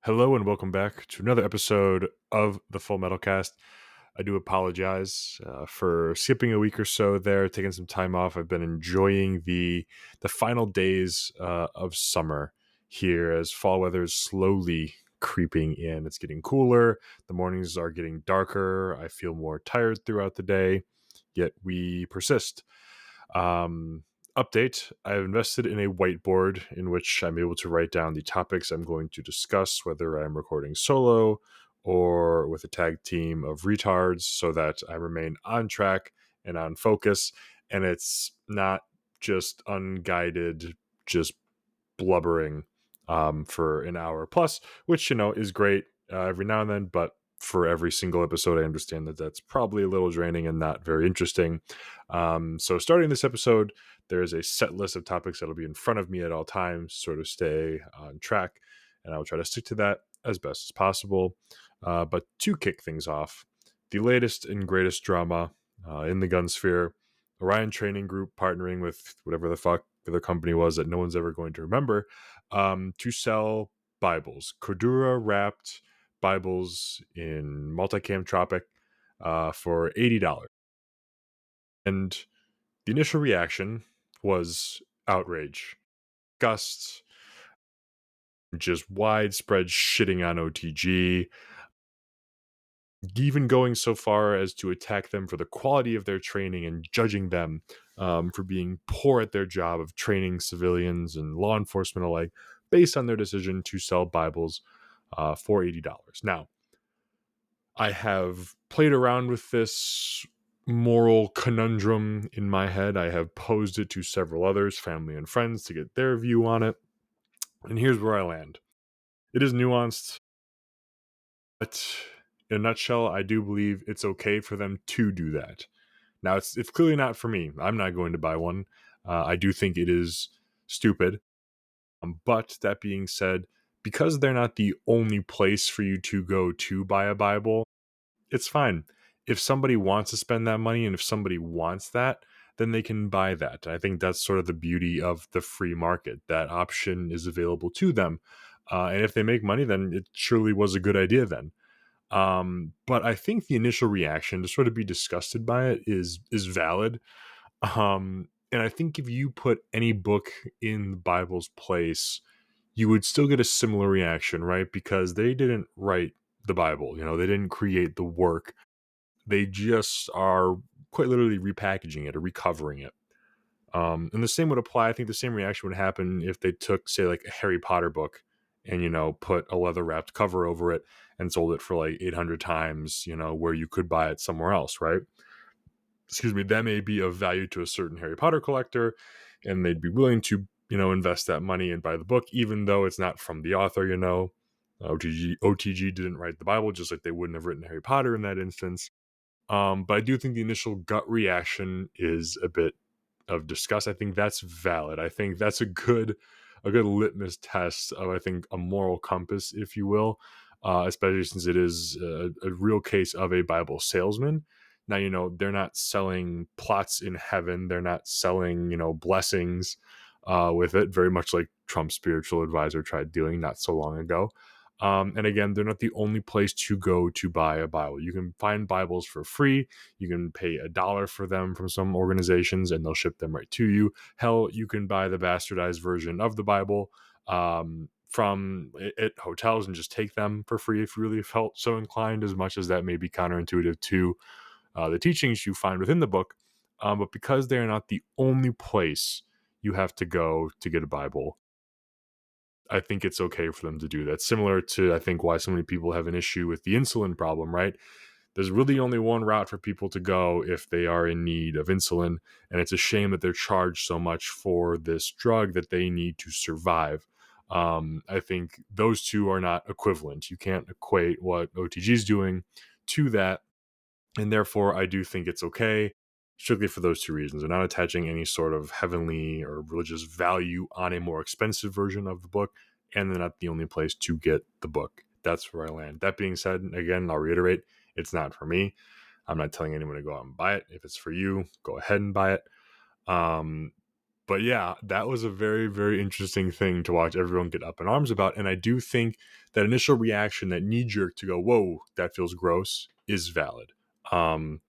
Hello and welcome back to another episode of the Full Metal Cast. I do apologize for skipping a week or so there, taking some time off. I've been enjoying the final days of summer here as fall weather is slowly creeping in. It's getting cooler. The mornings are getting darker. I feel more tired throughout the day, yet we persist. Um, Update: I've invested in a whiteboard in which I'm able to write down the topics I'm going to discuss, whether I'm recording solo or with a tag team of retards, so that I remain on track and on focus. And it's not just unguided, just blubbering for an hour plus, which, is great every now and then, but for every single episode, I understand that that's probably a little draining and not very interesting. So, starting this episode, there's a set list of topics that'll be in front of me at all times, sort of stay on track, and I'll try to stick to that as best as possible. But to kick things off, the latest and greatest drama in the gun sphere: Orion Training Group partnering with whatever the fuck the company was that no one's ever going to remember, to sell Bibles, Cordura wrapped Bibles in multicam Tropic for $80. And the initial reaction was outrage, disgust, just widespread shitting on OTG, even going so far as to attack them for the quality of their training and judging them for being poor at their job of training civilians and law enforcement alike based on their decision to sell Bibles for $80. Now, I have played around with this moral conundrum in my head. I have posed it to several others, family and friends, to get their view on it. And here's where I land. It is nuanced, but in a nutshell, I do believe it's okay for them to do that. Now, it's clearly not for me. I'm not going to buy one. I do think it is stupid. But that being said, because they're not the only place for you to go to buy a Bible, it's fine. If somebody wants to spend that money and if somebody wants that, then they can buy that. I think that's sort of the beauty of the free market. That option is available to them. And if they make money, then it surely was a good idea then. But I think the initial reaction to sort of be disgusted by it is valid. And I think if you put any book in the Bible's place, you would still get a similar reaction, right? Because they didn't write the Bible, they didn't create the work. They just are quite literally repackaging it or recovering it. And the same would apply. I think the same reaction would happen if they took, say, like a Harry Potter book and, put a leather wrapped cover over it and sold it for like 800 times, where you could buy it somewhere else, right? Excuse me. That may be of value to a certain Harry Potter collector, and they'd be willing to, invest that money and buy the book, even though it's not from the author. OTG didn't write the Bible, just like they wouldn't have written Harry Potter in that instance. But I do think the initial gut reaction is a bit of disgust. I think that's valid. I think that's a good litmus test of, I think, a moral compass, if you will, especially since it is a real case of a Bible salesman. Now, they're not selling plots in heaven. They're not selling, blessings with it, very much like Trump's spiritual advisor tried doing not so long ago. And again, they're not the only place to go to buy a Bible. You can find Bibles for free. You can pay $1 for them from some organizations and they'll ship them right to you. Hell, you can buy the bastardized version of the Bible from at hotels and just take them for free if you really felt so inclined, as much as that may be counterintuitive to the teachings you find within the book. But because they're not the only place you have to go to get a Bible, I think it's okay for them to do that. Similar to, I think, why so many people have an issue with the insulin problem, right? There's really only one route for people to go if they are in need of insulin. And it's a shame that they're charged so much for this drug that they need to survive. I think those two are not equivalent. You can't equate what OTG is doing to that. And therefore, I do think it's okay, strictly for those two reasons. They're not attaching any sort of heavenly or religious value on a more expensive version of the book, and they're not the only place to get the book. That's where I land. That being said, again, I'll reiterate, it's not for me. I'm not telling anyone to go out and buy it. If it's for you, go ahead and buy it. Um, But yeah, that was a very, very interesting thing to watch everyone get up in arms about. And I do think that initial reaction, that knee jerk to go, whoa, that feels gross, is valid. Um,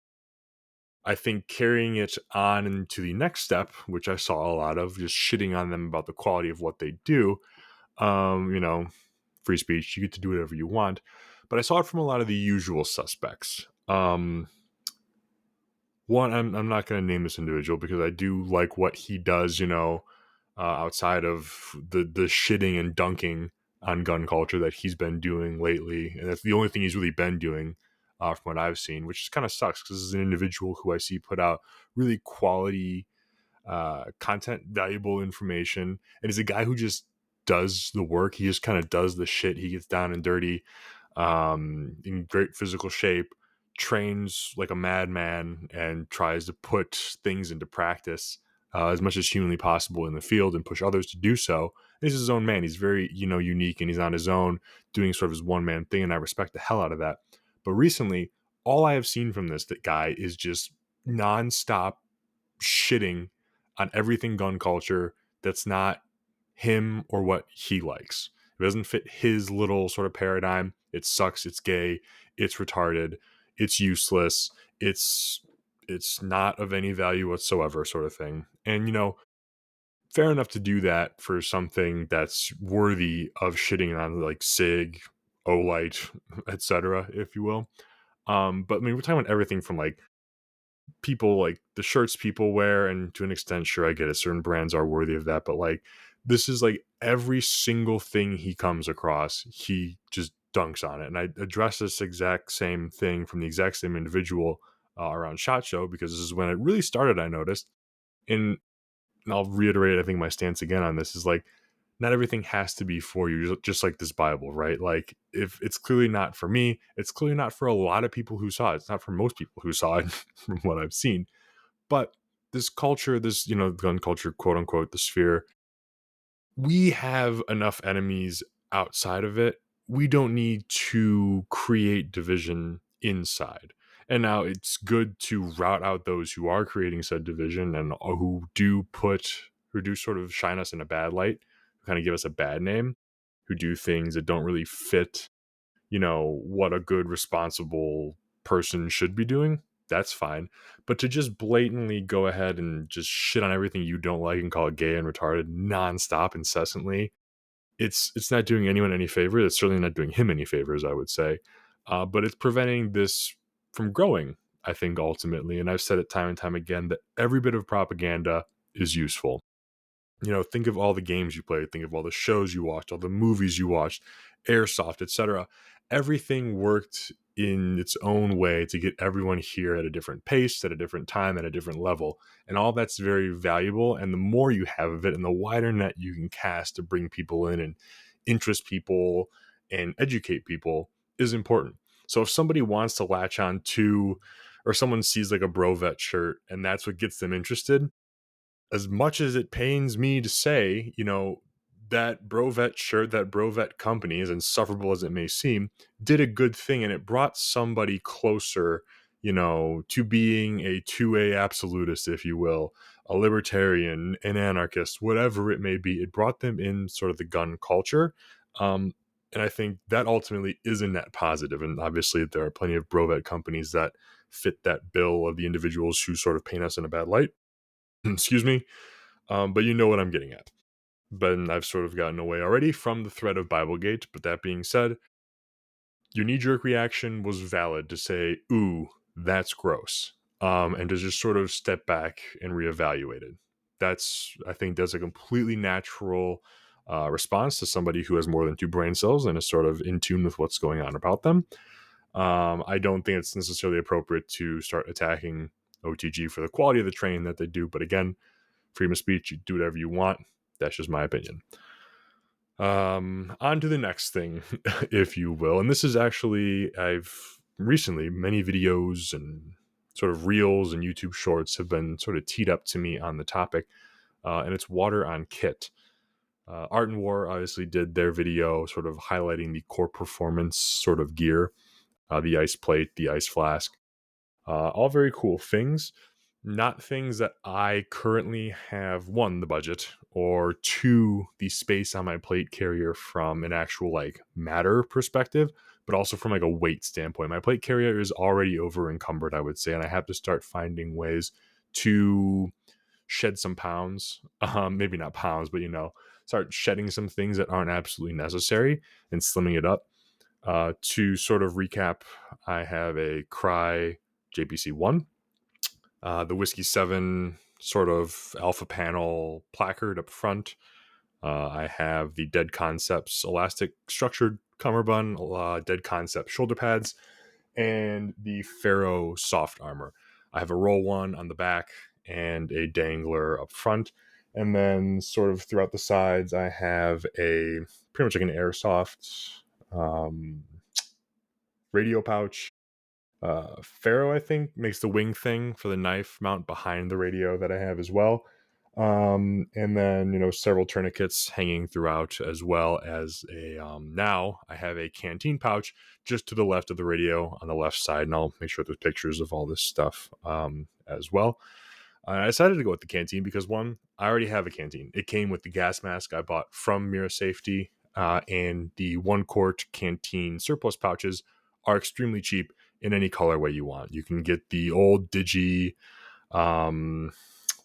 I think carrying it on into the next step, which I saw a lot of, just shitting on them about the quality of what they do, you know, free speech, you get to do whatever you want. But I saw it from a lot of the usual suspects. One, I'm not going to name this individual because I do like what he does, outside of the shitting and dunking on gun culture that he's been doing lately. And that's the only thing he's really been doing from what I've seen, which kind of sucks because this is an individual who I see put out really quality content, valuable information, and is a guy who just does the work. He just kind of does the shit. He gets down and dirty, in great physical shape, trains like a madman, and tries to put things into practice as much as humanly possible in the field and push others to do so. He's his own man. He's very, unique, and he's on his own doing sort of his one man thing. And I respect the hell out of that. But recently, all I have seen from this that guy is just nonstop shitting on everything gun culture that's not him or what he likes. If it doesn't fit his little sort of paradigm, it sucks, it's gay, it's retarded, it's useless, it's not of any value whatsoever, sort of thing. And fair enough to do that for something that's worthy of shitting on, like SIG, Olight, etc., if you will. But I mean, we're talking about everything from like people, like the shirts people wear, and to an extent, sure, I get it, certain brands are worthy of that, but like this is like every single thing he comes across, he just dunks on it. And I address this exact same thing from the exact same individual around SHOT Show, because this is when it really started, I noticed. And I'll reiterate, I think, my stance again on this is like, not everything has to be for you, just like this Bible, right? Like, if it's clearly not for me, it's clearly not for a lot of people who saw it. It's not for most people who saw it from what I've seen. But this culture, this, gun culture, quote unquote, the sphere, we have enough enemies outside of it. We don't need to create division inside. And now it's good to route out those who are creating said division and who do sort of shine us in a bad light, who kind of give us a bad name, who do things that don't really fit, what a good, responsible person should be doing. That's fine. But to just blatantly go ahead and just shit on everything you don't like and call it gay and retarded nonstop, incessantly, it's not doing anyone any favor. It's certainly not doing him any favors, I would say. But it's preventing this from growing, I think, ultimately. And I've said it time and time again that every bit of propaganda is useful. Think of all the games you played, think of all the shows you watched, all the movies you watched, Airsoft, etc. Everything worked in its own way to get everyone here at a different pace, at a different time, at a different level. And all that's very valuable. And the more you have of it and the wider net you can cast to bring people in and interest people and educate people is important. So if somebody wants to latch on to, or someone sees like a bro vet shirt and that's what gets them interested, as much as it pains me to say, that Brovet shirt, that Brovet company, as insufferable as it may seem, did a good thing, and it brought somebody closer, to being a 2A absolutist, if you will, a libertarian, an anarchist, whatever it may be. It brought them in sort of the gun culture. And I think that ultimately is a net positive. And obviously, there are plenty of Brovet companies that fit that bill of the individuals who sort of paint us in a bad light. Excuse me. But you know what I'm getting at. But I've sort of gotten away already from the thread of Biblegate. But that being said, your knee jerk reaction was valid to say, ooh, that's gross. And to just sort of step back and reevaluate it. I think that's a completely natural response to somebody who has more than two brain cells and is sort of in tune with what's going on about them. I don't think it's necessarily appropriate to start attacking OTG for the quality of the training that they do. But again, freedom of speech, you do whatever you want. That's just my opinion. On to the next thing, if you will. And this is actually, I've recently, many videos and sort of reels and YouTube shorts have been sort of teed up to me on the topic. And it's water on kit. Art and War obviously did their video sort of highlighting the core performance sort of gear, the ice plate, the ice flask, all very cool things. Not things that I currently have, one, the budget, or two, the space on my plate carrier from an actual like matter perspective, but also from like a weight standpoint. My plate carrier is already over encumbered, I would say, and I have to start finding ways to shed some pounds. Maybe not pounds, but start shedding some things that aren't absolutely necessary and slimming it up. To sort of recap, I have a Cry JPC1, the Whiskey 7 sort of alpha panel placard up front. I have the Dead Concepts elastic structured cummerbund, Dead Concept shoulder pads, and the Pharaoh soft armor. I have a roll one on the back and a dangler up front. And then, sort of throughout the sides, I have a pretty much like an airsoft um, radio pouch. Pharaoh, I think, makes the wing thing for the knife mount behind the radio that I have as well. And then, several tourniquets hanging throughout, as well as now I have a canteen pouch just to the left of the radio on the left side. And I'll make sure there's pictures of all this stuff as well. I decided to go with the canteen because, one, I already have a canteen. It came with the gas mask I bought from Mira Safety, and the 1 quart canteen surplus pouches are extremely cheap in any colorway you want. You can get the old Digi, um,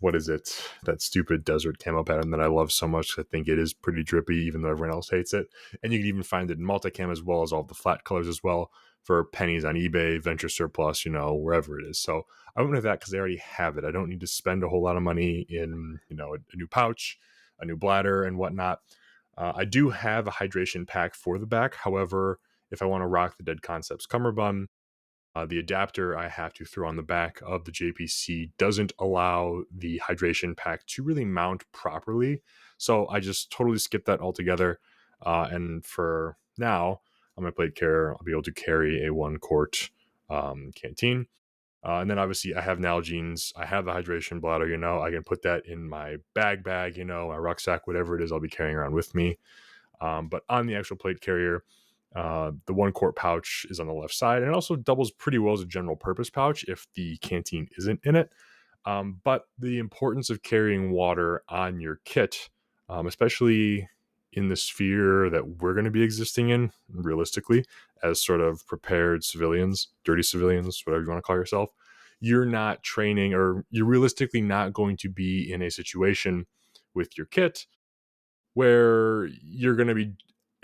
what is it? That stupid desert camo pattern that I love so much. I think it is pretty drippy, even though everyone else hates it. And you can even find it in multicam as well as all the flat colors as well for pennies on eBay, Venture Surplus, wherever it is. So I went with that because I already have it. I don't need to spend a whole lot of money in, a new pouch, a new bladder, and whatnot. I do have a hydration pack for the back. However, if I want to rock the Dead Concepts cummerbund, the adapter I have to throw on the back of the JPC doesn't allow the hydration pack to really mount properly. So I just totally skipped that altogether. And for now, on my plate carrier, I'll be able to carry a 1 quart canteen. And then obviously I have Nalgene's. I have the hydration bladder, I can put that in my bag, my rucksack, whatever it is I'll be carrying around with me. But on the actual plate carrier, the 1 quart pouch is on the left side, and it also doubles pretty well as a general purpose pouch if the canteen isn't in it. But the importance of carrying water on your kit, especially in the sphere that we're going to be existing in, realistically, as sort of prepared civilians, dirty civilians, whatever you want to call yourself, you're not training, or you're realistically not going to be in a situation with your kit where you're going to be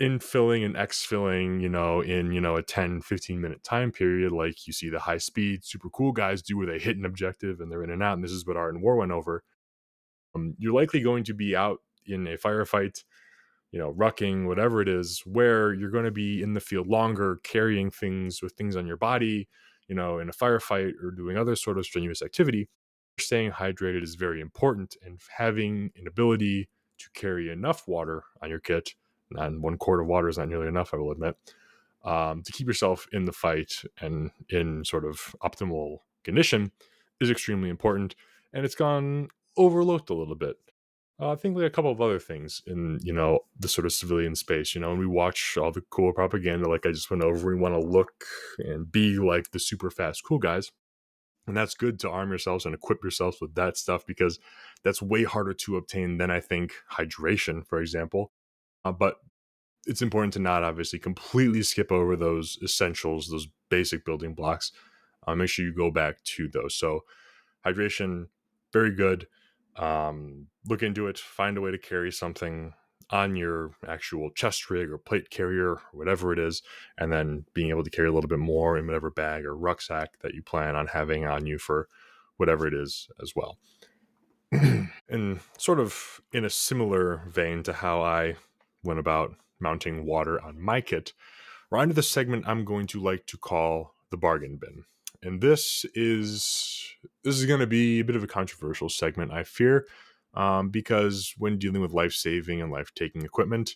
infilling and exfilling, in, a 10-15 minute time period, like you see the high speed, super cool guys do, where they hit an objective and they're in and out. And this is what Art and War went over. You're likely going to be out in a firefight, rucking, whatever it is, where you're going to be in the field longer, carrying things with things on your body, in a firefight or doing other sort of strenuous activity. Staying hydrated is very important, and having an ability to carry enough water on your kit, and 1 quart of water is not nearly enough, I will admit, to keep yourself in the fight and in sort of optimal condition is extremely important. And it's gone overlooked a little bit. I think like a couple of other things in, the sort of civilian space, and we watch all the cool propaganda, like I just went over, we want to look and be like the super fast cool guys. And that's good to arm yourselves and equip yourselves with that stuff, because that's way harder to obtain than, I think, hydration, for example. But it's important to not obviously completely skip over those essentials, those basic building blocks. Make sure you go back to those. So hydration, very good. Look into it. Find a way to carry something on your actual chest rig or plate carrier, or whatever it is, and then being able to carry a little bit more in whatever bag or rucksack that you plan on having on you for whatever it is as well. And sort of in a similar vein to how I went about mounting water on my kit, we're on to the segment I'm going to like to call the bargain bin. And this is going to be a bit of a controversial segment, I fear, because when dealing with life-saving and life-taking equipment,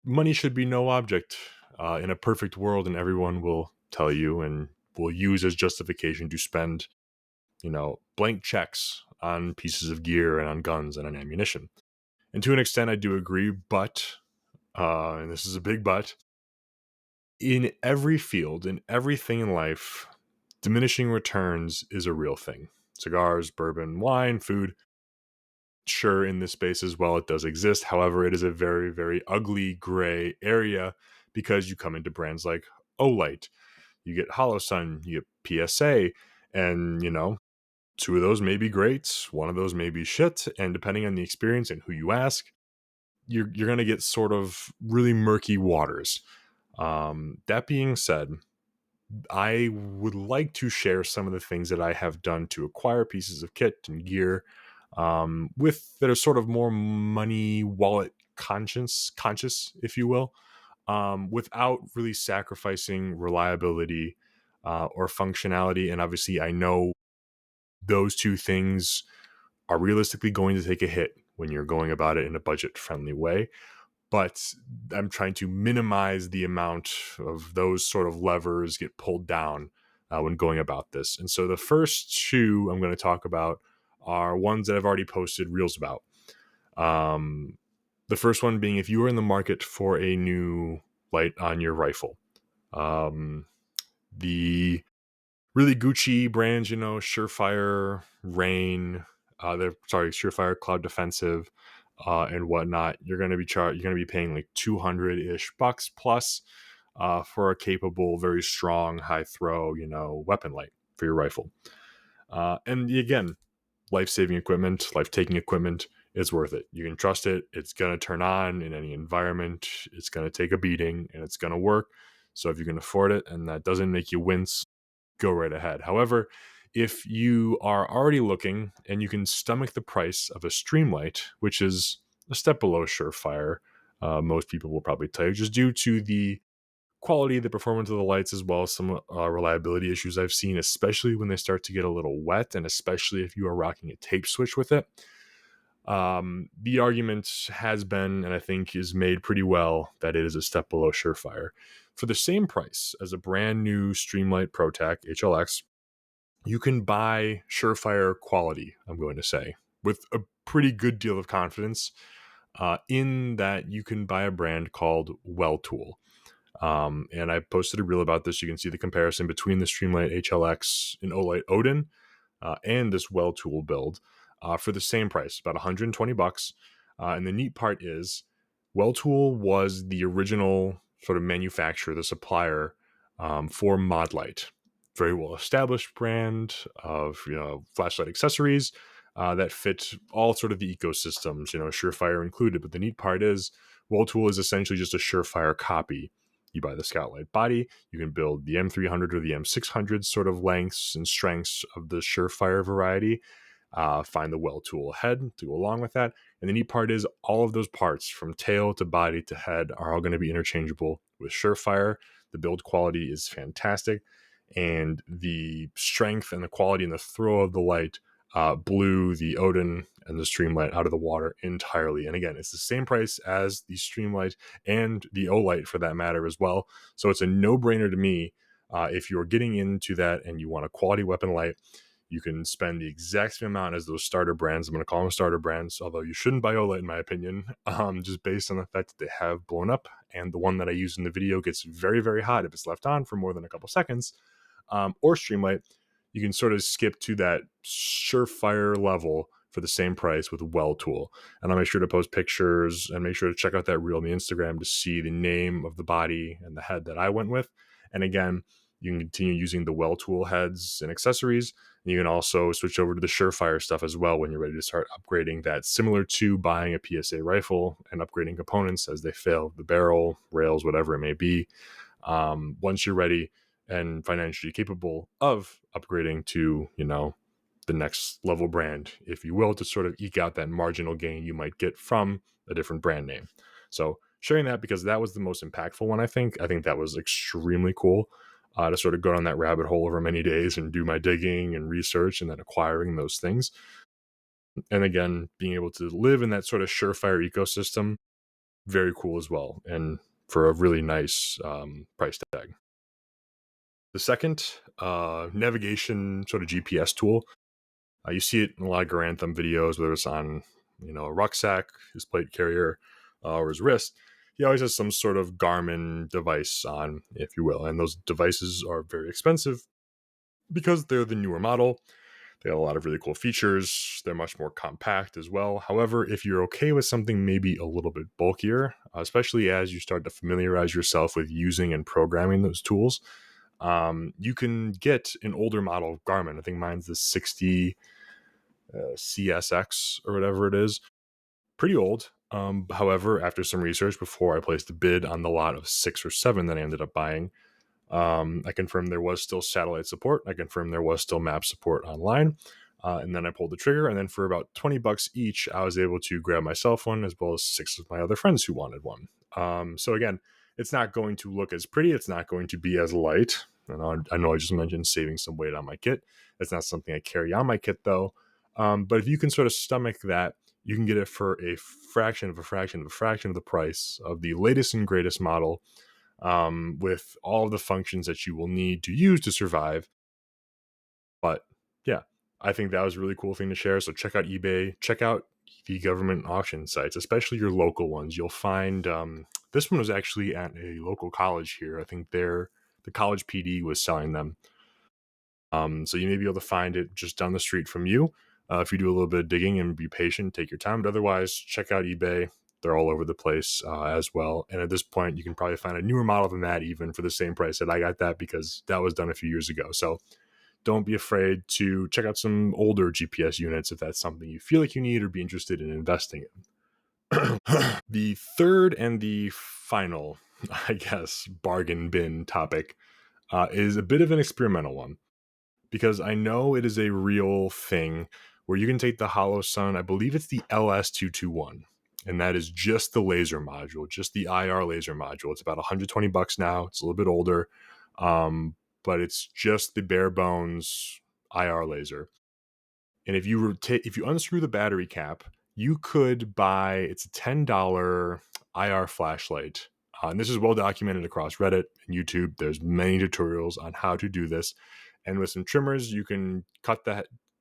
money should be no object. In a perfect world, and everyone will tell you and will use as justification to spend, blank checks on pieces of gear and on guns and on ammunition. And to an extent, I do agree, but, and this is a big but, in every field, in everything in life, diminishing returns is a real thing. cigars, bourbon, wine, food. Sure, in this space as well, it does exist. However, it is a very, very ugly gray area because you come into brands like Olight, you get Hollow Sun, you get PSA, and two of those may be great, one of those may be shit, and depending on the experience and who you ask, you're going to get sort of really murky waters. That being said, I would like to share some of the things that I have done to acquire pieces of kit and gear with that are sort of more money wallet conscious, if you will, without really sacrificing reliability or functionality. And obviously, I know those two things are realistically going to take a hit when you're going about it in a budget friendly way. But I'm trying to minimize the amount of those sort of levers get pulled down when going about this. And so the first two I'm going to talk about are ones that I've already posted reels about. The first one being if you are in the market for a new light on your rifle. The really Gucci brands, Surefire, Rain, Surefire Cloud Defensive, and whatnot. You're going to be you're going to be paying like 200-ish bucks plus for a capable, very strong, high throw, weapon light for your rifle. And again, life-saving equipment, life-taking equipment is worth it. You can trust it. It's going to turn on in any environment. It's going to take a beating and it's going to work. So if you can afford it and that doesn't make you wince, go right ahead. However, if you are already looking and you can stomach the price of a Streamlight, which is a step below Surefire, most people will probably tell you, just due to the quality, the performance of the lights, as well as some reliability issues I've seen, especially when they start to get a little wet, and especially if you are rocking a tape switch with it. The argument has been, and I think is made pretty well, that it is a step below Surefire. For the same price as a brand new Streamlight ProTac HLX, you can buy Surefire quality, I'm going to say, with a pretty good deal of confidence, in that you can buy a brand called Well Tool. And I posted a reel about this. You can see the comparison between the Streamlight HLX and Olight Odin and this Well Tool build for the same price, about 120 bucks. And the neat part is Well Tool was the original sort of manufacturer, the supplier for Modlight. Very well established brand of flashlight accessories that fit all sort of the ecosystems, Surefire included. But the neat part is Well Tool is essentially just a Surefire copy. You buy the Scoutlight body, you can build the M300 or the M600 sort of lengths and strengths of the Surefire variety. Find the Well Tool head to go along with that. And the neat part is all of those parts from tail to body to head are all going to be interchangeable with Surefire. The build quality is fantastic. And the strength and the quality and the throw of the light blew the Odin and the Streamlight out of the water entirely. And again, it's the same price as the Streamlight and the Olight for that matter as well. So it's a no-brainer to me if you're getting into that and you want a quality weapon light. You can spend the exact same amount as those starter brands. I'm going to call them starter brands, although you shouldn't buy Olight in my opinion, just based on the fact that they have blown up. And the one that I use in the video gets very, very hot if it's left on for more than a couple seconds. Or Streamlight, you can sort of skip to that Surefire level for the same price with Well Tool. And I'll make sure to post pictures and make sure to check out that reel on the Instagram to see the name of the body and the head that I went with. And again, you can continue using the Well Tool heads and accessories. And you can also switch over to the Surefire stuff as well when you're ready to start upgrading that, similar to buying a PSA rifle and upgrading components as they fail, the barrel, rails, whatever it may be. Once you're ready and financially capable of upgrading to, the next level brand, if you will, to sort of eke out that marginal gain you might get from a different brand name. So sharing that because that was the most impactful one, I think. I think that was extremely cool to sort of go down that rabbit hole over many days and do my digging and research and then acquiring those things. And again, being able to live in that sort of Surefire ecosystem, very cool as well. And for a really nice price tag. The second, navigation sort of GPS tool. You see it in a lot of Garantham videos, whether it's on, a rucksack, his plate carrier, or his wrist. He always has some sort of Garmin device on, if you will. And those devices are very expensive because they're the newer model. They have a lot of really cool features. They're much more compact as well. However, if you're okay with something maybe a little bit bulkier, especially as you start to familiarize yourself with using and programming those tools, you can get an older model of Garmin. I think mine's the 60 CSX or whatever it is. Pretty old. However, after some research before I placed a bid on the lot of 6 or 7 that I ended up buying, I confirmed there was still satellite support. I confirmed there was still map support online. And then I pulled the trigger. And then for about $20 each, I was able to grab myself one as well as 6 of my other friends who wanted one. So again, it's not going to look as pretty. It's not going to be as light. And I know I just mentioned saving some weight on my kit. It's not something I carry on my kit though. But if you can sort of stomach that, you can get it for a fraction of a fraction of a fraction of the price of the latest and greatest model, with all of the functions that you will need to use to survive. But yeah, I think that was a really cool thing to share. So check out eBay, check out the government auction sites, especially your local ones. You'll find this one was actually at a local college here. I think the college PD was selling them. So you may be able to find it just down the street from you. If you do a little bit of digging and be patient, take your time. But otherwise, check out eBay. They're all over the place as well. And at this point, you can probably find a newer model than that even for the same price that I got that, because that was done a few years ago. So don't be afraid to check out some older GPS units if that's something you feel like you need or be interested in investing in. The third and the final, I guess, bargain bin topic is a bit of an experimental one, because I know it is a real thing where you can take the HoloSun, I believe it's the LS221, and that is just the laser module, just the IR laser module. It's about $120 now. It's a little bit older, but it's just the bare bones IR laser. And if you unscrew the battery cap, you could buy, it's a $10 IR flashlight. And this is well documented across Reddit and YouTube. There's many tutorials on how to do this. And with some trimmers, you can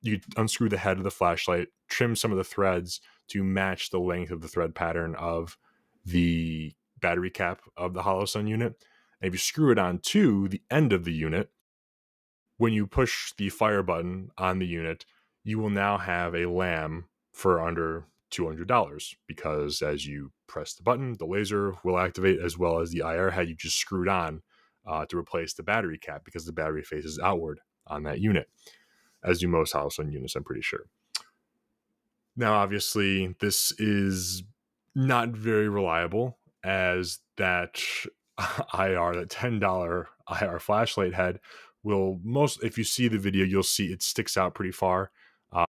you unscrew the head of the flashlight, trim some of the threads to match the length of the thread pattern of the battery cap of the HoloSun unit. And if you screw it on to the end of the unit, when you push the fire button on the unit, you will now have a lamb for under $200, because as you press the button, the laser will activate, as well as the IR head you just screwed on to replace the battery cap, because the battery faces outward on that unit, as do most HoloSun units, I'm pretty sure. Now, obviously, this is not very reliable, as that that $10 IR flashlight head will if you see the video, you'll see it sticks out pretty far. Uh,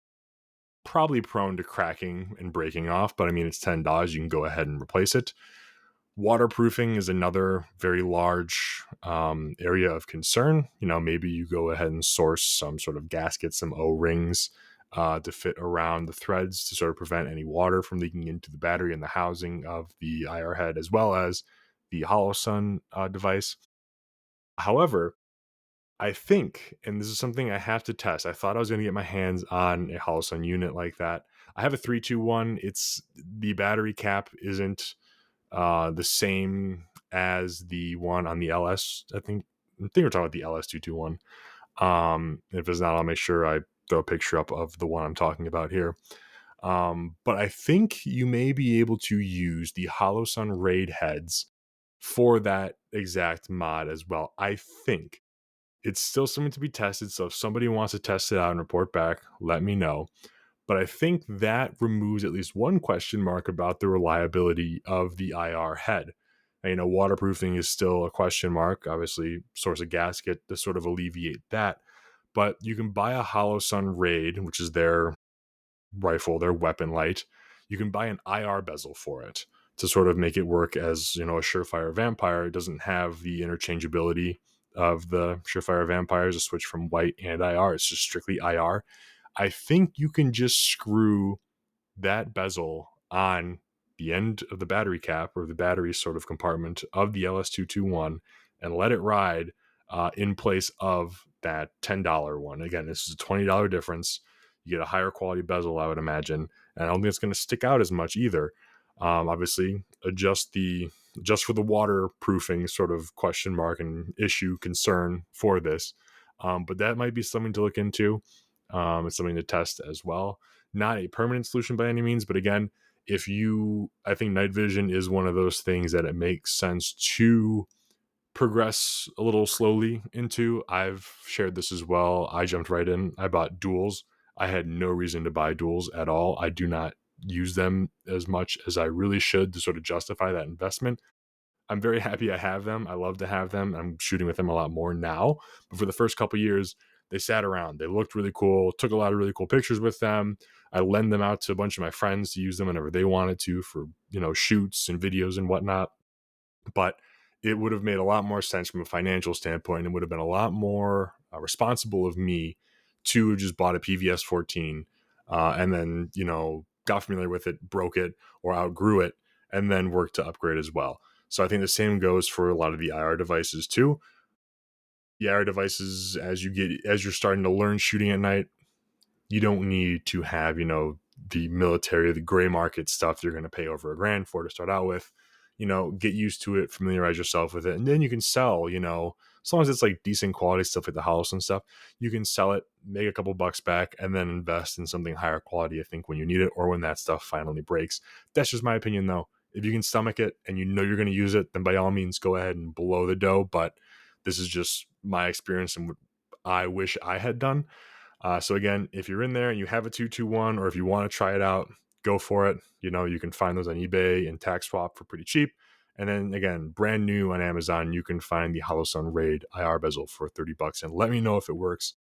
Probably prone to cracking and breaking off, but I mean, it's $10. You can go ahead and replace it. Waterproofing is another very large area of concern. Maybe you go ahead and source some sort of gasket, some O-rings to fit around the threads to sort of prevent any water from leaking into the battery and the housing of the IR head, as well as the HoloSun device. However, I think, and this is something I have to test, I thought I was going to get my hands on a HoloSun unit like that. I have a 321. It's the battery cap isn't the same as the one on the LS. I think we're talking about the LS221. If it's not, I'll make sure I throw a picture up of the one I'm talking about here. But I think you may be able to use the HoloSun Raid heads for that exact mod as well. I think it's still something to be tested. So if somebody wants to test it out and report back, let me know. But I think that removes at least one question mark about the reliability of the IR head. Waterproofing is still a question mark. Obviously, source a gasket to sort of alleviate that. But you can buy a HoloSun Raid, which is their rifle, their weapon light. You can buy an IR bezel for it to sort of make it work as, a Surefire Vampire. It doesn't have the interchangeability of the Surefire Vampires, a switch from white and IR. It's just strictly IR. I think you can just screw that bezel on the end of the battery cap, or the battery sort of compartment of the LS221, and let it ride in place of that $10 one. Again, this is a $20 difference. You get a higher quality bezel, I would imagine, and I don't think it's going to stick out as much either. Obviously, adjust for the waterproofing sort of question mark and issue concern for this, but that might be something to look into. It's something to test as well. Not a permanent solution by any means, but again, I think night vision is one of those things that it makes sense to progress a little slowly into. I've shared this as well. I jumped right in. I bought duals. I had no reason to buy duals at all. I do not use them as much as I really should to sort of justify that investment. I'm very happy I have them. I love to have them. I'm shooting with them a lot more now. But for the first couple years, they sat around. They looked really cool. Took a lot of really cool pictures with them. I lend them out to a bunch of my friends to use them whenever they wanted to for, shoots and videos and whatnot. But it would have made a lot more sense from a financial standpoint. It would have been a lot more responsible of me to have just bought a PVS 14 and then, got familiar with it, broke it, or outgrew it, and then worked to upgrade as well. So I think the same goes for a lot of the IR devices too. The IR devices, as you're starting to learn shooting at night, you don't need to have, the military, the gray market stuff you're going to pay over $1,000 for to start out with. Get used to it, familiarize yourself with it, and then you can sell, as long as it's like decent quality stuff like the house and stuff, you can sell it, make a couple bucks back, and then invest in something higher quality, I think, when you need it or when that stuff finally breaks. That's just my opinion, though. If you can stomach it and you know you're going to use it, then by all means go ahead and blow the dough. But this is just my experience and what I wish I had done. So again, if you're in there and you have a 221, or if you want to try it out, go for it. You can find those on eBay and tax swap for pretty cheap. And then again, brand new on Amazon, you can find the Holosun Raid IR bezel for $30, and let me know if it works.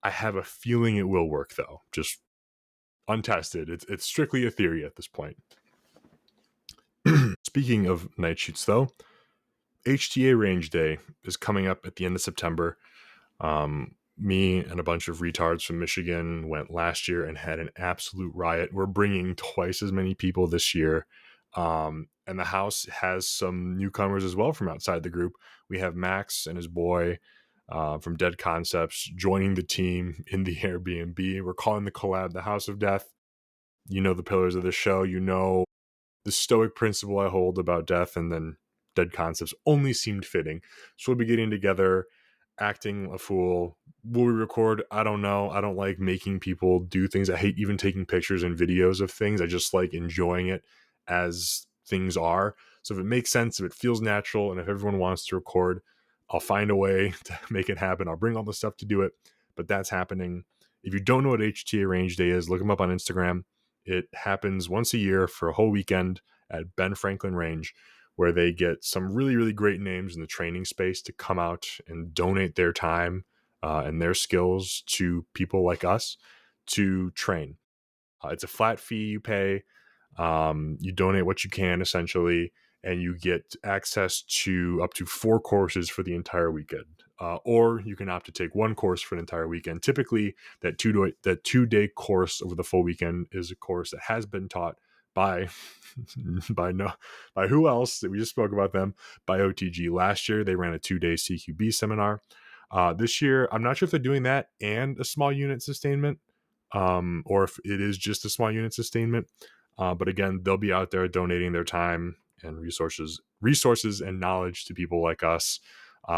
I have a feeling it will work though, just untested. It's strictly a theory at this point. Speaking of night shoots though, HTA Range Day is coming up at the end of September. Me and a bunch of retards from Michigan went last year and had an absolute riot. We're bringing twice as many people this year. And the house has some newcomers as well from outside the group. We have Max and his boy from Dead Concepts joining the team in the Airbnb. We're calling the collab the House of Death. The pillars of the show. The stoic principle I hold about death, and then Dead Concepts only seemed fitting. So we'll be getting together, acting a fool. Will we record? I don't know. I don't like making people do things. I hate even taking pictures and videos of things. I just like enjoying it as things are. So if it makes sense, if it feels natural, and if everyone wants to record, I'll find a way to make it happen. I'll bring all the stuff to do it, but that's happening. If you don't know what HTA Range Day is, look them up on Instagram. It happens once a year for a whole weekend at Ben Franklin Range, where they get some really, really great names in the training space to come out and donate their time and their skills to people like us to train. It's a flat fee you pay. You donate what you can, essentially, and you get access to up to 4 courses for the entire weekend. Or you can opt to take 1 course for an entire weekend. Typically, that 2-day course over the full weekend is a course that has been taught by by who else? We just spoke about them, by OTG. Last year, they ran a 2-day CQB seminar. This year, I'm not sure if they're doing that and a small unit sustainment, or if it is just a small unit sustainment. But again, they'll be out there donating their time and resources and knowledge to people like us,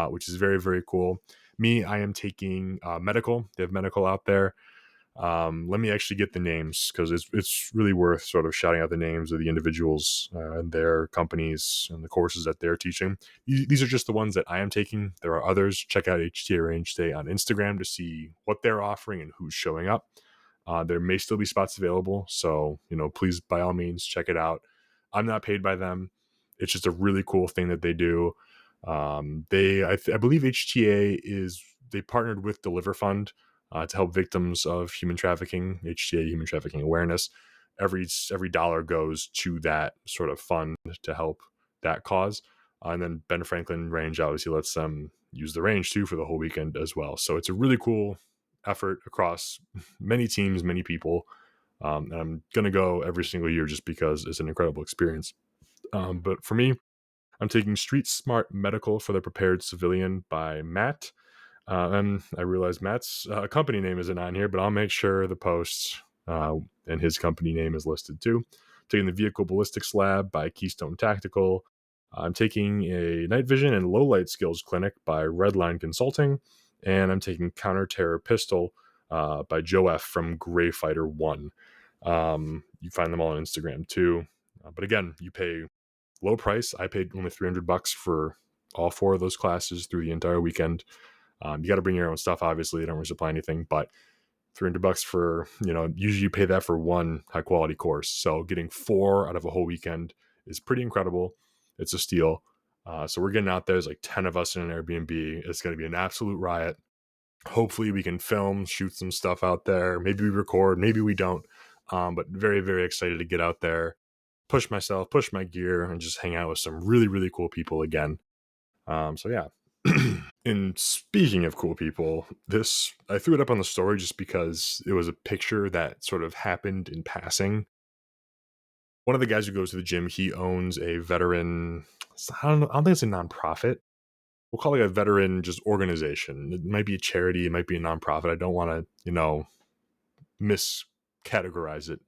which is very, very cool. Me, I am taking medical. They have medical out there. Let me actually get the names, because it's really worth sort of shouting out the names of the individuals and their companies and the courses that they're teaching. These are just the ones that I am taking. There are others. Check out HTA Range Day on Instagram to see what they're offering and who's showing up. There may still be spots available, so please, by all means, check it out. I'm not paid by them. It's just a really cool thing that they do. I believe they partnered with Deliver Fund to help victims of human trafficking, HTA human trafficking awareness. Every dollar goes to that sort of fund to help that cause. And then Ben Franklin Range obviously lets them use the range too for the whole weekend as well. So it's a really cool effort across many teams, many people. And I'm going to go every single year just because it's an incredible experience. But for me, I'm taking Street Smart Medical for the Prepared Civilian by Matt. And I realize Matt's company name isn't on here, but I'll make sure the post and his company name is listed too. Taking the Vehicle Ballistics Lab by Keystone Tactical. I'm taking a Night Vision and Low Light Skills Clinic by Redline Consulting. And I'm taking Counter Terror Pistol by Joe F from Gray Fighter One. You find them all on Instagram too. But again, you pay low price. I paid only $300 for all four of those classes through the entire weekend. You got to bring your own stuff. Obviously, they don't resupply anything, but $300 for, usually you pay that for one high quality course. So getting four out of a whole weekend is pretty incredible. It's a steal. So we're getting out there. There's like 10 of us in an Airbnb. It's going to be an absolute riot. Hopefully we can film, shoot some stuff out there. Maybe we record, maybe we don't. But very, very excited to get out there, push myself, push my gear, and just hang out with some really, really cool people again. So yeah. And speaking of cool people, this I threw it up on the story just because it was a picture that sort of happened in passing. One of the guys who goes to the gym, he owns a veteran. I don't know. I don't think it's a nonprofit. We'll call it a veteran just organization. It might be a charity. It might be a nonprofit. I don't want to, miscategorize it.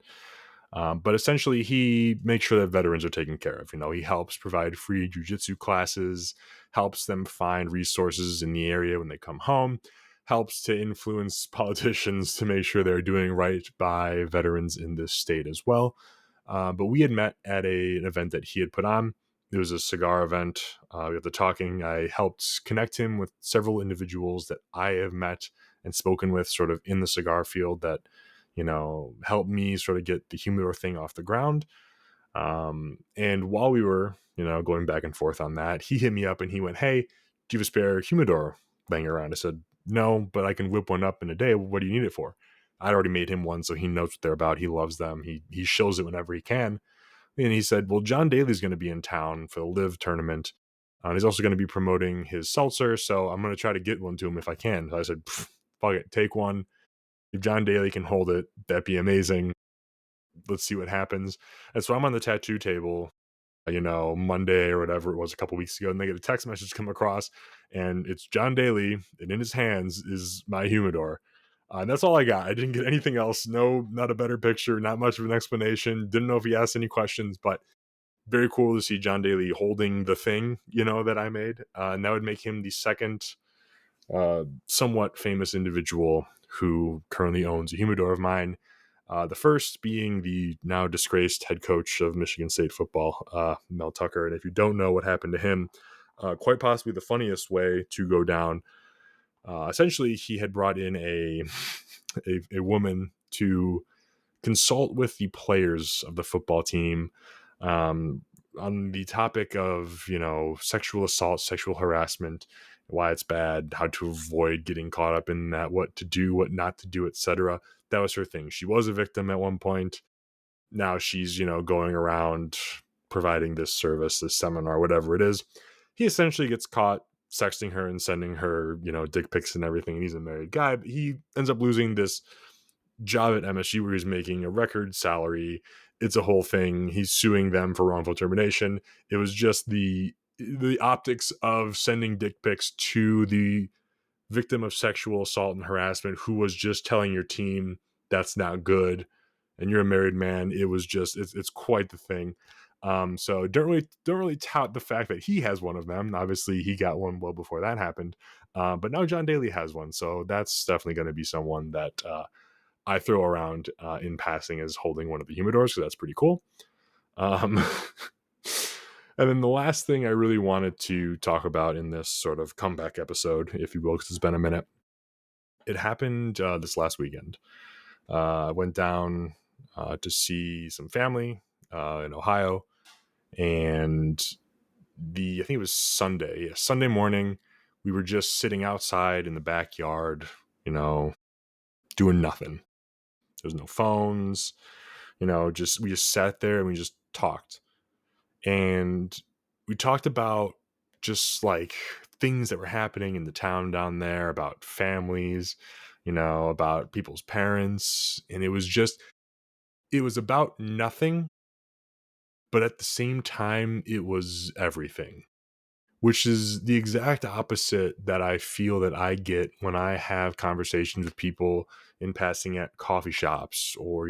But essentially, he makes sure that veterans are taken care of. He helps provide free jujitsu classes, helps them find resources in the area when they come home, helps to influence politicians to make sure they're doing right by veterans in this state as well. But we had met at an event that he had put on. It was a cigar event. We got to talking. I helped connect him with several individuals that I have met and spoken with sort of in the cigar field that helped me sort of get the humidor thing off the ground. And while we were, going back and forth on that, he hit me up and he went, "Hey, do you have a spare humidor laying around?" I said, "No, but I can whip one up in a day. What do you need it for?" I'd already made him one, so he knows what they're about. He loves them. He shows it whenever he can. And he said, "Well, John Daly's going to be in town for the Live tournament. And he's also going to be promoting his seltzer, so I'm going to try to get one to him if I can." So I said, "Fuck it, take one. If John Daly can hold it, that'd be amazing. Let's see what happens." And so I'm on the tattoo table, Monday or whatever it was a couple weeks ago, and they get a text message come across, and it's John Daly, and in his hands is my humidor. And that's all I got. I didn't get anything else. No, not a better picture, not much of an explanation. Didn't know if he asked any questions, but very cool to see John Daly holding the thing, that I made. And that would make him the second somewhat famous individual who currently owns a humidor of mine. The first being the now disgraced head coach of Michigan State football, Mel Tucker. And if you don't know what happened to him, quite possibly the funniest way to go down. Essentially, he had brought in a woman to consult with the players of the football team um, on the topic of sexual assault, sexual harassment, why it's bad, how to avoid getting caught up in that, what to do, what not to do, etc. That was her thing. She was a victim at one point. Now she's going around providing this service, this seminar, whatever it is. He essentially gets caught sexting her and sending her dick pics and everything, and he's a married guy, but he ends up losing this job at MSU where he's making a record salary. It's a whole thing. He's suing them for wrongful termination. It was just the optics of sending dick pics to the victim of sexual assault and harassment who was just telling your team that's not good, and you're a married man. It was just it's quite the thing. So don't really tout the fact that he has one of them. Obviously, he got one well before that happened, but now John Daly has one. So that's definitely going to be someone that I throw around in passing as holding one of the humidors, because that's pretty cool. Um, and then the last thing I really wanted to talk about in this sort of comeback episode, if you will, because it's been a minute, it happened this last weekend. I went down to see some family in Ohio, and I think it was Sunday. Yeah, Sunday morning, we were just sitting outside in the backyard, doing nothing. There's no phones, we just sat there and we just talked. And we talked about just like things that were happening in the town down there, about families, about people's parents. And it was about nothing, but at the same time, it was everything, which is the exact opposite that I feel that I get when I have conversations with people in passing at coffee shops or,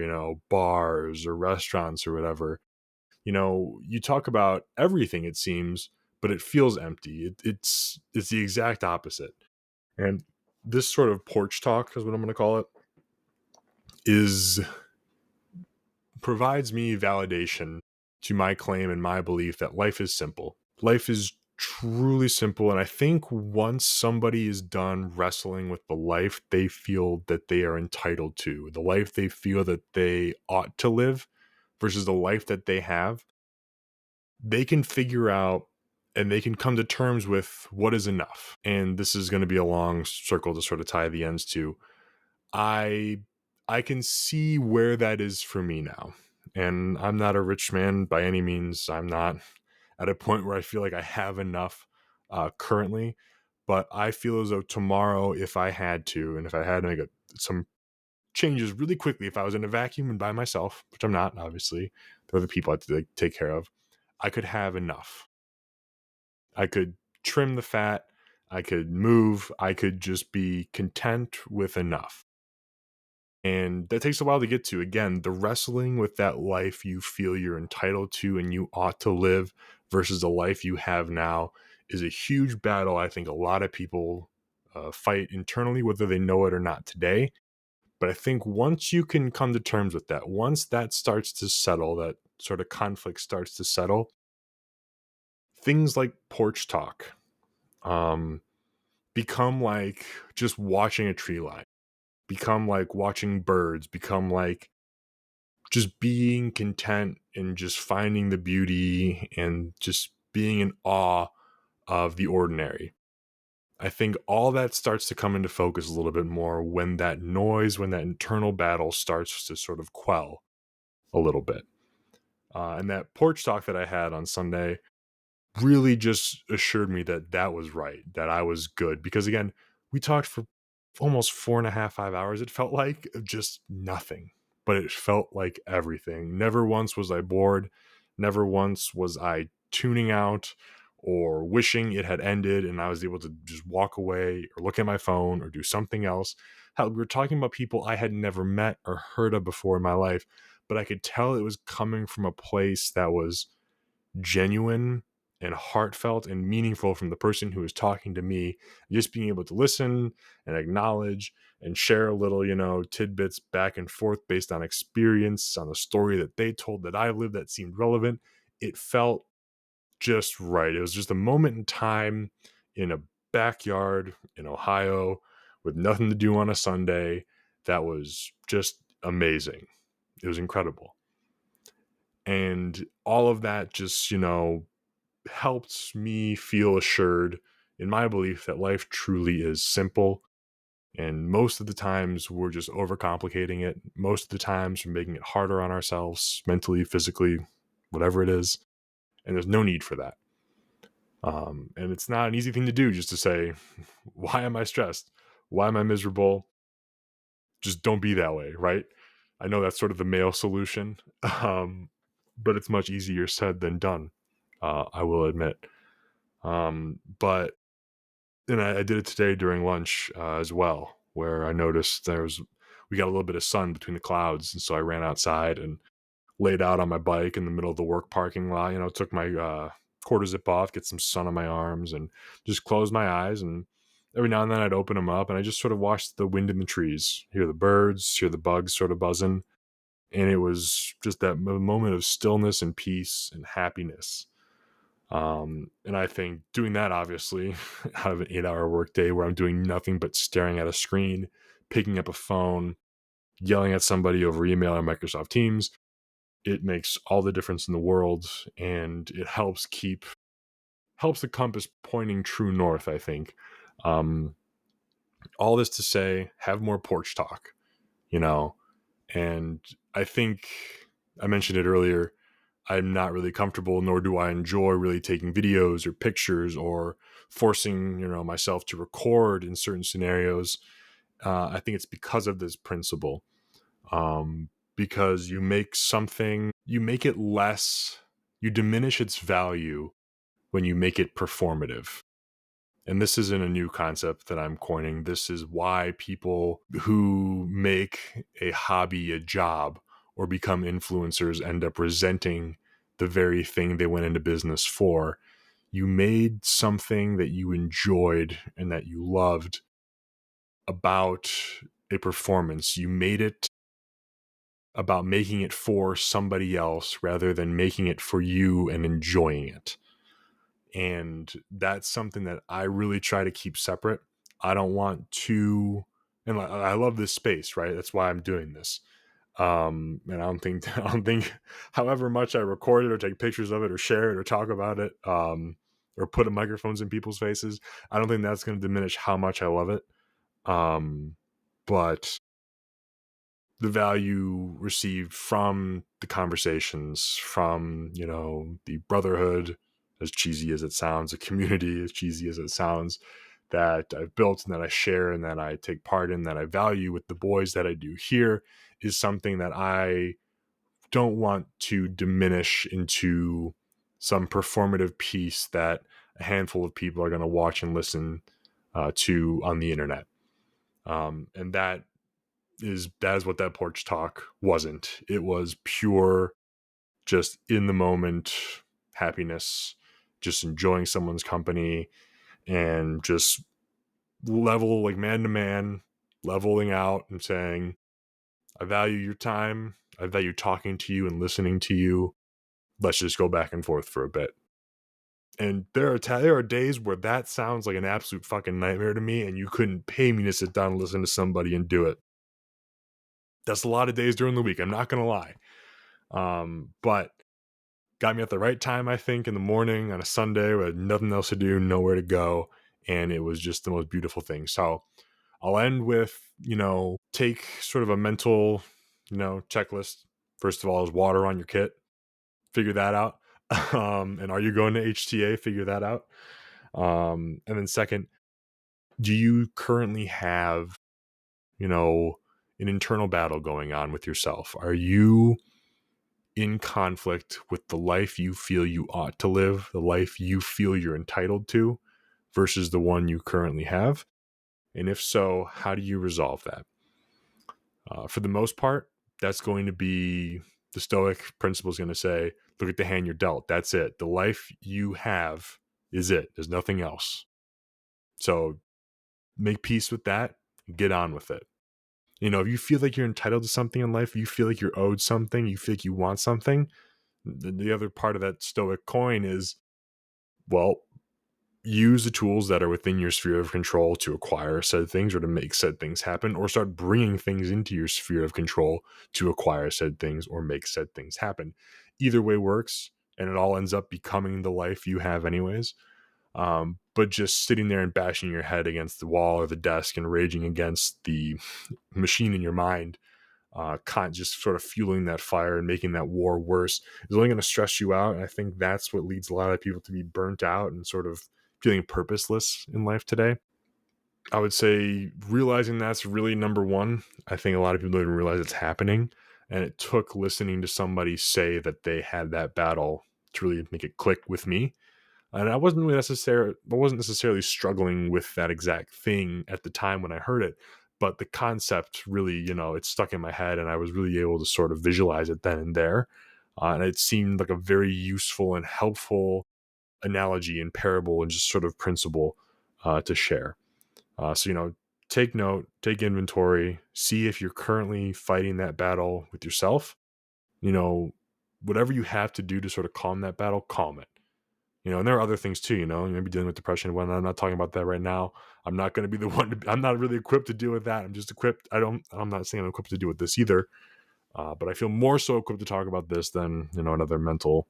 bars or restaurants or whatever. You talk about everything, it seems, but it feels empty. It's the exact opposite. And this sort of porch talk is what I'm going to call it. is provides me validation to my claim and my belief that life is simple. Life is truly simple. And I think once somebody is done wrestling with the life they feel that they are entitled to, the life they feel that they ought to live versus the life that they have, they can figure out and they can come to terms with what is enough. And this is going to be a long circle to sort of tie the ends to. I I can see where that is for me now. And I'm not a rich man by any means. I'm not at a point where I feel like I have enough currently. But I feel as though tomorrow, if I had to, and if I had to make some changes really quickly, if I was in a vacuum and by myself, which I'm not, obviously, there are the people I have to like, take care of, I could have enough. I could trim the fat. I could move. I could just be content with enough. And that takes a while to get to. Again, the wrestling with that life you feel you're entitled to and you ought to live versus the life you have now is a huge battle. I think a lot of people fight internally, whether they know it or not today. But I think once you can come to terms with that, once that starts to settle, that sort of conflict starts to settle, things like porch talk um, become like just watching a tree line, become like watching birds, become like just being content and just finding the beauty and just being in awe of the ordinary. I think all that starts to come into focus a little bit more when that noise, when that internal battle starts to sort of quell a little bit. And that porch talk that I had on Sunday really just assured me that that was right, that I was good. Because again, we talked for almost 4.5, 5 hours. It felt like just nothing, but it felt like everything. Never once was I bored. Never once was I tuning out or wishing it had ended and I was able to just walk away or look at my phone or do something else. Hell, we were talking about people I had never met or heard of before in my life, but I could tell it was coming from a place that was genuine and heartfelt and meaningful from the person who is talking to me. Just being able to listen and acknowledge and share a little, tidbits back and forth based on experience, on the story that they told that I lived that seemed relevant. It felt just right. It was just a moment in time in a backyard in Ohio with nothing to do on a Sunday that was just amazing. It was incredible. And all of that just, helped me feel assured in my belief that life truly is simple. And most of the times we're just overcomplicating it. Most of the times we're making it harder on ourselves, mentally, physically, whatever it is. And there's no need for that. And it's not an easy thing to do just to say, why am I stressed? Why am I miserable? Just don't be that way, right? I know that's sort of the male solution, but it's much easier said than done, I will admit. But and I did it today during lunch as well, where I noticed we got a little bit of sun between the clouds, and so I ran outside and laid out on my bike in the middle of the work parking lot. Took my quarter zip off, get some sun on my arms, and just closed my eyes. And every now and then I'd open them up, and I just sort of watched the wind in the trees, hear the birds, hear the bugs sort of buzzing, and it was just that moment of stillness and peace and happiness. And I think doing that, obviously, out of an 8-hour workday where I'm doing nothing but staring at a screen, picking up a phone, yelling at somebody over email or Microsoft Teams, it makes all the difference in the world, and it helps the compass pointing true north, I think. Um, all this to say, have more porch talk, you know, and I think I mentioned it earlier. I'm not really comfortable, nor do I enjoy really taking videos or pictures or forcing, myself to record in certain scenarios. I think it's because of this principle. Because you make it less, you diminish its value when you make it performative. And this isn't a new concept that I'm coining. This is why people who make a hobby a job or become influencers end up resenting the very thing they went into business for. You made something that you enjoyed and that you loved about a performance. You made it about making it for somebody else rather than making it for you and enjoying it. And that's something that I really try to keep separate. I don't want to, and I love this space, right? That's why I'm doing this. And I don't think, however much I record it or take pictures of it or share it or talk about it, or put microphones in people's faces, I don't think that's going to diminish how much I love it. But the value received from the conversations, from, the brotherhood, as cheesy as it sounds, a community, as cheesy as it sounds, that I've built and that I share and that I take part in, that I value with the boys that I do here, is something that I don't want to diminish into some performative piece that a handful of people are going to watch and listen to on the internet. And that is what that porch talk wasn't. It was pure, just in the moment happiness, just enjoying someone's company, and just level, like man to man, leveling out and saying, I value your time. I value talking to you and listening to you. Let's just go back and forth for a bit. And there are days where that sounds like an absolute fucking nightmare to me, and you couldn't pay me to sit down and listen to somebody and do it. That's a lot of days during the week. I'm not gonna lie. But got me at the right time, I think, in the morning on a Sunday with nothing else to do, nowhere to go. And it was just the most beautiful thing. So I'll end with, take sort of a mental, checklist. First of all, is water on your kit. Figure that out. And are you going to HTA? Figure that out. And then second, do you currently have, an internal battle going on with yourself? Are you in conflict with the life you feel you ought to live, the life you feel you're entitled to, versus the one you currently have? And if so, how do you resolve that? For the most part, that's going to be the Stoic principle is going to say, look at the hand you're dealt. That's it. The life you have is it. There's nothing else. So make peace with that. Get on with it. If you feel like you're entitled to something in life, you feel like you're owed something, you feel like you want something, the other part of that Stoic coin is, well, use the tools that are within your sphere of control to acquire said things or to make said things happen, or start bringing things into your sphere of control to acquire said things or make said things happen. Either way works, and it all ends up becoming the life you have anyways. But just sitting there and bashing your head against the wall or the desk and raging against the machine in your mind, just sort of fueling that fire and making that war worse, is only going to stress you out. And I think that's what leads a lot of people to be burnt out and sort of feeling purposeless in life today. I would say realizing that's really number one. I think a lot of people don't even realize it's happening. And it took listening to somebody say that they had that battle to really make it click with me. And I wasn't necessarily struggling with that exact thing at the time when I heard it, but the concept really, it stuck in my head, and I was really able to sort of visualize it then and there. And it seemed like a very useful and helpful analogy and parable and just sort of principle to share. So, take note, take inventory, see if you're currently fighting that battle with yourself. You know, whatever you have to do to sort of calm that battle, calm it. And there are other things too, you may be dealing with depression. When I'm not talking about that right now, I'm not going to be the one I'm not really equipped to deal with that. I'm just equipped. I'm not saying I'm equipped to deal with this either. But I feel more so equipped to talk about this than, another mental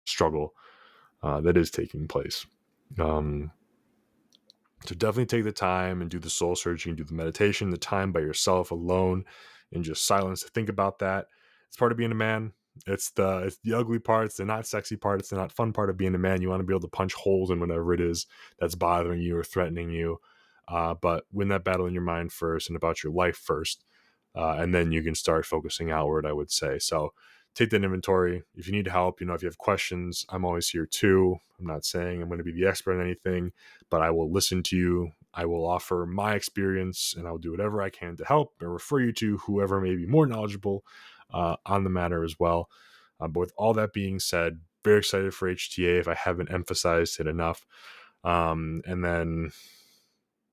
struggle that is taking place. So definitely take the time and do the soul searching, do the meditation, the time by yourself alone and just silence to think about that. It's part of being a man. It's the ugly part. It's the not sexy part. It's the not fun part of being a man. You want to be able to punch holes in whatever it is that's bothering you or threatening you. But win that battle in your mind first and about your life first. And then you can start focusing outward, I would say. So take that inventory. If you need help, if you have questions, I'm always here too. I'm not saying I'm going to be the expert on anything, but I will listen to you. I will offer my experience, and I'll do whatever I can to help or refer you to whoever may be more knowledgeable on the matter as well. But with all that being said, very excited for HTA if I haven't emphasized it enough. And then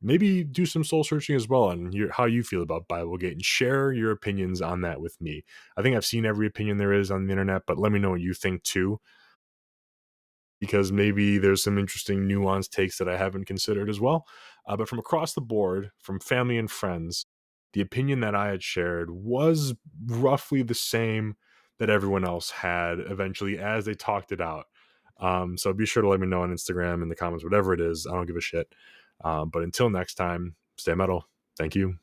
maybe do some soul searching as well on how you feel about Biblegate and share your opinions on that with me. I think I've seen every opinion there is on the internet, but let me know what you think too, because maybe there's some interesting nuanced takes that I haven't considered as well. But from across the board, from family and friends, the opinion that I had shared was roughly the same that everyone else had eventually as they talked it out. So be sure to let me know on Instagram in the comments, whatever it is. I don't give a shit. But until next time, stay metal. Thank you.